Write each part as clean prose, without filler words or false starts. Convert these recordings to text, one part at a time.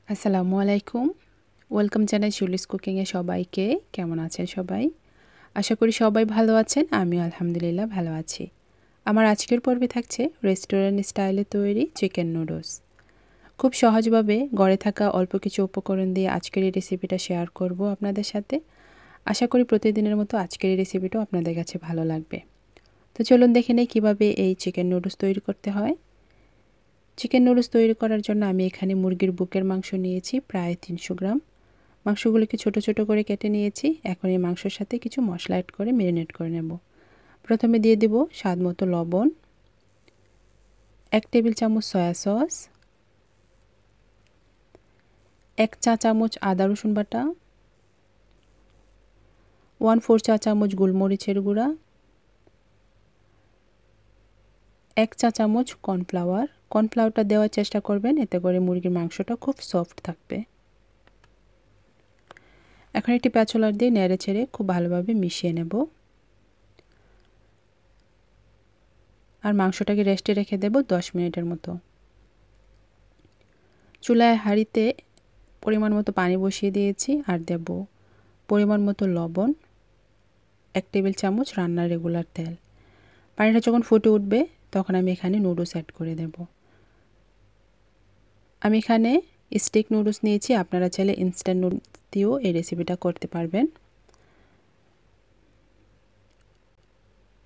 আসসালামু আলাইকুম। ওয়েলকাম জানাই শিউলিস কুকিং এ সবাইকে। কেমন আছেন সবাই? আশা করি সবাই ভালো আছেন। আমিও আলহামদুলিল্লাহ ভালো আছি। আমার আজকের পর্বে থাকছে রেস্টুরেন্ট স্টাইলে তৈরি চিকেন নুডলস। খুব সহজভাবে ঘরে থাকা অল্প কিছু উপকরণ দিয়ে আজকের এই রেসিপিটা শেয়ার করব আপনাদের সাথে। আশা করি প্রতিদিনের মতো আজকের এই রেসিপিটাও আপনাদের কাছে ভালো লাগবে। তো চলুন দেখে নেই কীভাবে এই চিকেন নুডলস তৈরি করতে হয়। চিকেন নুডলস তৈরি করার জন্য আমি এখানে মুরগির বুকের মাংস নিয়েছি প্রায় 300 গ্রাম। মাংসগুলোকে ছোট ছোট করে কেটে নিয়েছি। এখন এই মাংসের সাথে কিছু মশলা অ্যাড করে ম্যারিনেট করে নেব। প্রথমে দিয়ে দেব স্বাদ মতো লবণ, 1 টেবিল চামচ সয়া সস, 1 চা চামচ আদা রসুন বাটা, 1/4 চা চামচ গোলমরিচের গুঁড়া, 1 চা চামচ কর্নফ্লাওয়ার। কর্নফ্লাওয়ারটা দেওয়ার চেষ্টা করবেন, এতে করে মুরগির মাংসটা খুব সফট থাকবে। এখন একটি প্যাচুলার দিয়ে নেড়ে ছেড়ে খুব ভালোভাবে মিশিয়ে নেব আর মাংসটাকে রেস্টে রেখে দেব 10 মিনিটের মতো। চুলায় হাঁড়িতে পরিমাণ মতো পানি বসিয়ে দিয়েছি আর দেব পরিমাণ মতো লবণ, 1 টেবিল চামচ রান্নার রেগুলার তেল। পানিটা যখন ফুটে উঠবে তখন আমি এখানে নুডলস অ্যাড করে দেব। আমি এখানে স্টিক নুডলস নিয়েছি, আপনারা চাইলে ইনস্ট্যান্ট নুডলস দিয়েও এই রেসিপিটা করতে পারবেন।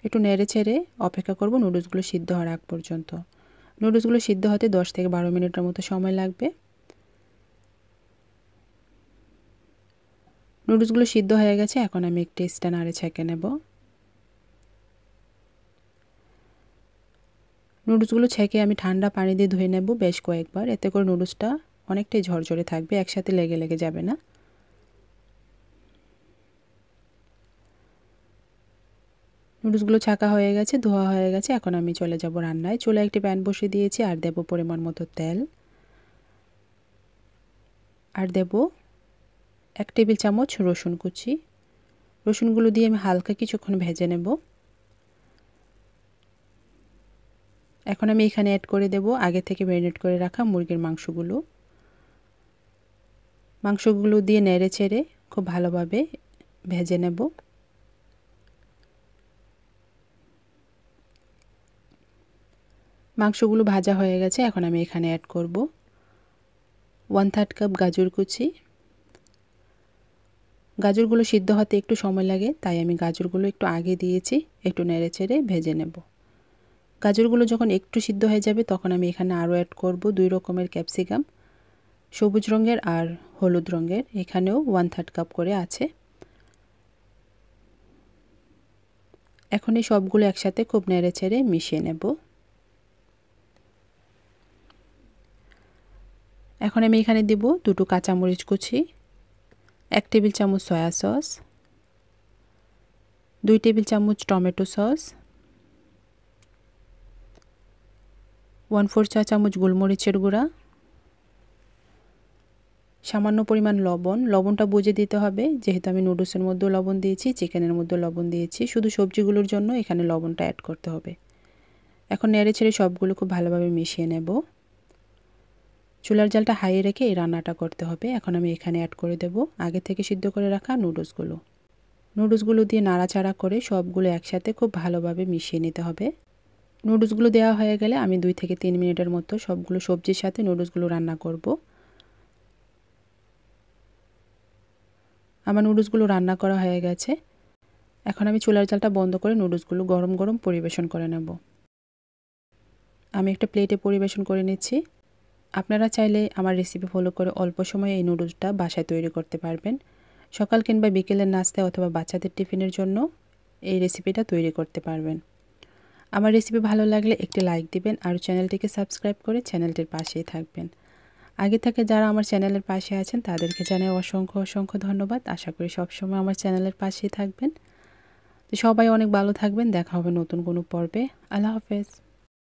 একটু নেড়ে ছেড়ে অপেক্ষা করব নুডলসগুলো সিদ্ধ হওয়ার আগ পর্যন্ত। নুডলসগুলো সিদ্ধ হতে 10 থেকে 12 মিনিটের মতো সময় লাগবে। নুডলসগুলো সিদ্ধ হয়ে গেছে, এখন আমি একটি স্ট্যানারে ছেঁকে নেব। নুডলসগুলো ছেঁকে আমি ঠান্ডা পানি দিয়ে ধুয়ে নেব বেশ কয়েকবার, এতে করে নুডলসটা অনেকটাই ঝরঝরে থাকবে, একসাথে লেগে লেগে যাবে না। নুডলসগুলো ছাঁকা হয়ে গেছে, ধোয়া হয়ে গেছে। এখন আমি চলে যাব রান্নায়। চুলায় একটি প্যান বসিয়ে দিয়েছি আর দেব পরিমাণ মতো তেল আর দেব 1 টেবিল চামচ রসুন কুচি। রসুনগুলো দিয়ে আমি হালকা কিছুক্ষণ ভেজে নেব। এখন আমি এখানে অ্যাড করে দেব আগে থেকে ম্যারিনেট করে রাখা মুরগির মাংসগুলো। মাংসগুলো দিয়ে নেড়ে ছেড়ে খুব ভালোভাবে ভেজে নেব। মাংসগুলো ভাজা হয়ে গেছে, এখন আমি এখানে অ্যাড করব 1/3 কাপ গাজর কুচি। গাজরগুলো সিদ্ধ হতে একটু সময় লাগে, তাই আমি গাজরগুলো একটু আগে দিয়েছি। একটু নেড়ে ছেড়ে ভেজে নেব। গাজরগুলো যখন একটু সিদ্ধ হয়ে যাবে তখন আমি এখানে আরও অ্যাড করব 2 রকমের ক্যাপসিকাম, সবুজ রঙের আর হলুদ রঙের। এখানেও 1/3 কাপ করে আছে। এখন এই সবগুলো একসাথে খুব নেড়ে ছেড়ে মিশিয়ে নেব। এখন আমি এখানে দেব 2টো কাঁচামরিচ কুচি, 1 টেবিল চামচ সয়া সস, 2 টেবিল চামচ টমেটো সস, 1/4 চা চামচ গোলমরিচের গুঁড়া, সামান্য পরিমাণ লবণ। লবণটা বুঝে দিতে হবে, যেহেতু আমি নুডলসের মধ্যেও লবণ দিয়েছি, চিকেনের মধ্যেও লবণ দিয়েছি, শুধু সবজিগুলোর জন্য এখানে লবণটা অ্যাড করতে হবে। এখন নেড়ে ছেড়ে সবগুলো খুব ভালোভাবে মিশিয়ে নেব। চুলার জালটা হাইয়ে রেখে এই রান্নাটা করতে হবে। এখন আমি এখানে অ্যাড করে দেব আগে থেকে সিদ্ধ করে রাখা নুডলসগুলো। নুডলসগুলো দিয়ে নাড়াচাড়া করে সবগুলো একসাথে খুব ভালোভাবে মিশিয়ে নিতে হবে। নুডলসগুলো দেওয়া হয়ে গেলে আমি 2 থেকে 3 মিনিটের মতো সবগুলো সবজির সাথে নুডলসগুলো রান্না করব। আমার নুডলসগুলো রান্না করা হয়ে গেছে। এখন আমি চুলার জালটা বন্ধ করে নুডলসগুলো গরম গরম পরিবেশন করে নেব। আমি একটা প্লেটে পরিবেশন করে নিচ্ছি। আপনারা চাইলে আমার রেসিপি ফলো করে অল্প সময়ে এই নুডলসটা বাসায় তৈরি করতে পারবেন। সকাল কিংবা বিকেলের নাস্তায় অথবা বাচ্চাদের টিফিনের জন্য এই রেসিপিটা তৈরি করতে পারবেন। আমার রেসিপি ভালো লাগলে একটি লাইক দিবেন আর চ্যানেলটিকে সাবস্ক্রাইব করে চ্যানেলটির পাশেই থাকবেন। আগে থেকে যারা আমার চ্যানেলের পাশে আছেন তাদেরকে জানাই অসংখ্য অসংখ্য ধন্যবাদ। আশা করি সবসময় আমার চ্যানেলের পাশেই থাকবেন। তো সবাই অনেক ভালো থাকবেন। দেখা হবে নতুন কোনো পর্বে। আল্লাহ হাফেজ।